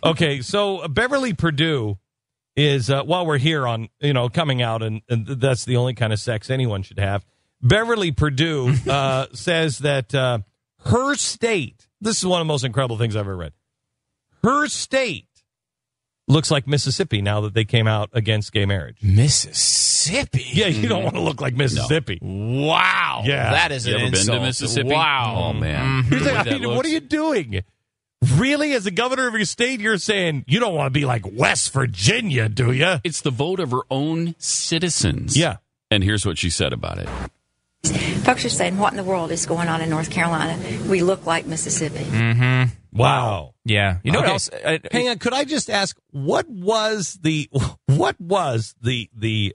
Okay, so Beverly Perdue is, while we're here on, coming out, and that's the only kind of sex anyone should have, Beverly Perdue says that her state, this is one of the most incredible things I've ever read, her state looks like Mississippi now that they came out against gay marriage. Mississippi? Yeah, you don't want to look like Mississippi. No. Wow. Yeah. That is an insult. Been to Mississippi? Wow. Oh, man. What are you doing? Really, as a governor of your state, you're saying you don't want to be like West Virginia, do you? It's the vote of her own citizens. Yeah. And here's what she said about it. Folks are saying, what in the world is going on in North Carolina? We look like Mississippi. Mm-hmm. Wow. Yeah. You know what else? Hang on. Could I just ask, what was the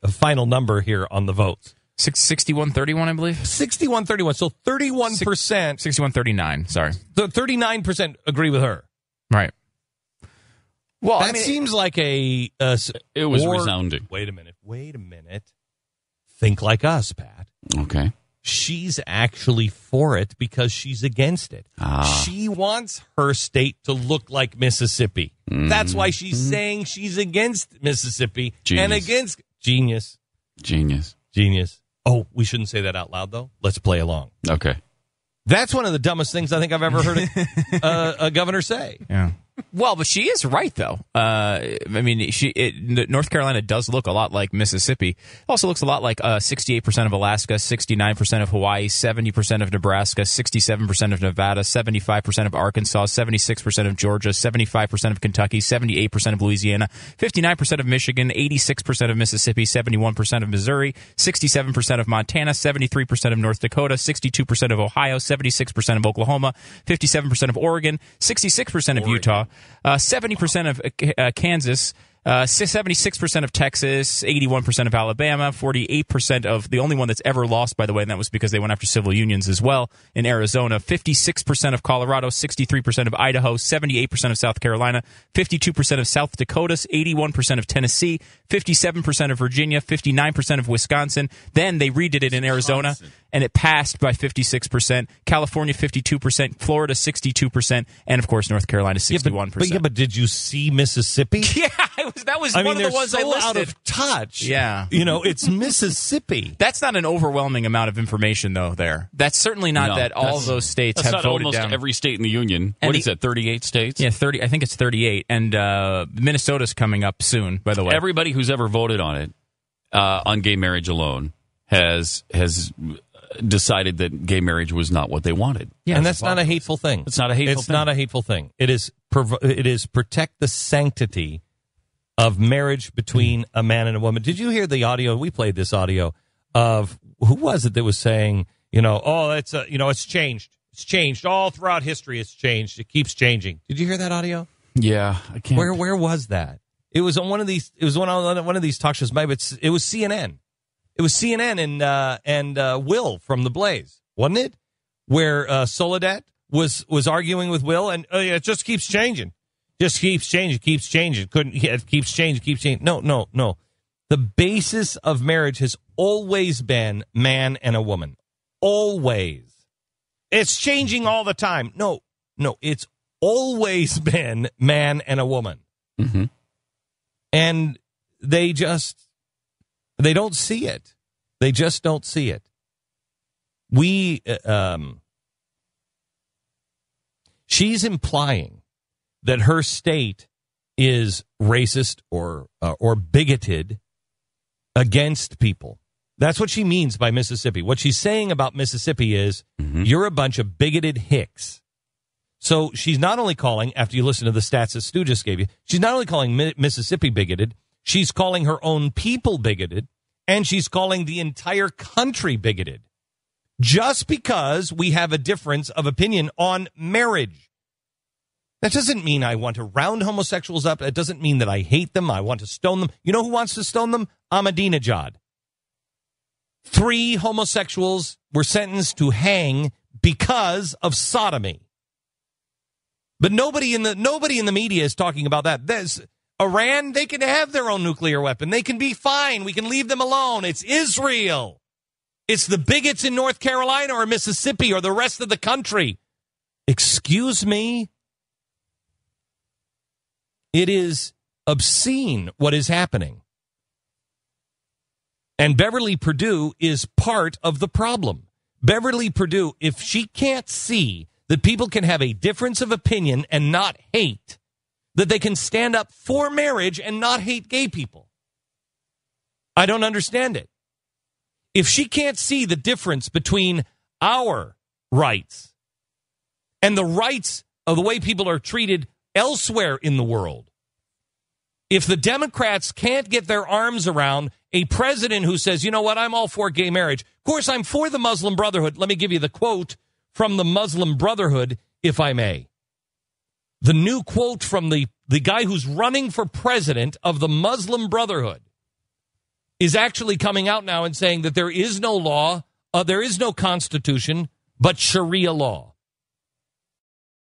final number here on the votes? 61-31, I believe. 61-31. So 31%. 61-39. Sorry. The 39% agree with her. Right. Well, that seems like it was resounding. Wait a minute. Think like us, Pat. Okay. She's actually for it because she's against it. She wants her state to look like Mississippi. Mm-hmm. That's why she's saying she's against Mississippi and against Genius. Oh, we shouldn't say that out loud, though. Let's play along. Okay. That's one of the dumbest things I think I've ever heard a governor say. Yeah. Well, but she is right, though. North Carolina does look a lot like Mississippi. It also looks a lot like 68% of Alaska, 69% of Hawaii, 70% of Nebraska, 67% of Nevada, 75% of Arkansas, 76% of Georgia, 75% of Kentucky, 78% of Louisiana, 59% of Michigan, 86% of Mississippi, 71% of Missouri, 67% of Montana, 73% of North Dakota, 62% of Ohio, 76% of Oklahoma, 57% of Oregon, 66% of Utah, 70% of Kansas, 76% of Texas, 81% of Alabama, 48% of the only one that's ever lost, by the way, and that was because they went after civil unions as well, in Arizona, 56% of Colorado, 63% of Idaho, 78% of South Carolina, 52% of South Dakota, 81% of Tennessee, 57% of Virginia, 59% of Wisconsin. Then they redid it in Arizona, and it passed by 56%. California, 52%. Florida, 62%. And, of course, North Carolina, 61%. But did you see Mississippi? Yeah, that was one of the ones I listed. Out of touch. Yeah. It's Mississippi. That's not an overwhelming amount of information, though, there. That's certainly not that all of those states have voted almost down. Every state in the union. What is that, 38 states? Yeah, 30. I think it's 38. And Minnesota's coming up soon, by the way. Everybody who's ever voted on it, on gay marriage alone, has decided that gay marriage was not what they wanted. Yeah, and that's not a hateful thing. It's not a hateful thing. It's not a hateful thing. It is protect the sanctity of marriage between a man and a woman. Did you hear the audio? We played this audio of, who was it that was saying, it's changed. It's changed all throughout history. It's changed. It keeps changing. Did you hear that audio? Yeah, I can't. Where was that? It was on one of these. It was on one of these talk shows. Maybe it was CNN. It was CNN and Will from The Blaze, wasn't it? Where Soledad was arguing with Will, and it just keeps changing. Just keeps changing, keeps changing. It keeps changing. No. The basis of marriage has always been man and a woman. Always. It's changing all the time. No. It's always been man and a woman. Mm-hmm. And they don't see it. They just don't see it. She's implying that her state is racist or bigoted against people. That's what she means by Mississippi. What she's saying about Mississippi is, you're a bunch of bigoted hicks. So she's not only calling, after you listen to the stats that Stu just gave you, she's not only calling Mississippi bigoted, she's calling her own people bigoted, and she's calling the entire country bigoted. Just because we have a difference of opinion on marriage. That doesn't mean I want to round homosexuals up. It doesn't mean that I hate them. I want to stone them. You know who wants to stone them? Ahmadinejad. 3 homosexuals were sentenced to hang because of sodomy. But nobody in the media is talking about that. There's Iran, they can have their own nuclear weapon. They can be fine. We can leave them alone. It's Israel. It's the bigots in North Carolina or Mississippi or the rest of the country. Excuse me? It is obscene what is happening. And Beverly Perdue is part of the problem. Beverly Perdue, if she can't see that people can have a difference of opinion and not hate, that they can stand up for marriage and not hate gay people, I don't understand it. If she can't see the difference between our rights and the rights of the way people are treated elsewhere in the world, if the Democrats can't get their arms around a president who says, you know what, I'm all for gay marriage. Of course, I'm for the Muslim Brotherhood. Let me give you the quote from the Muslim Brotherhood, if I may. The new quote from the guy who's running for president of the Muslim Brotherhood is actually coming out now and saying that there is no law, there is no constitution, but Sharia law.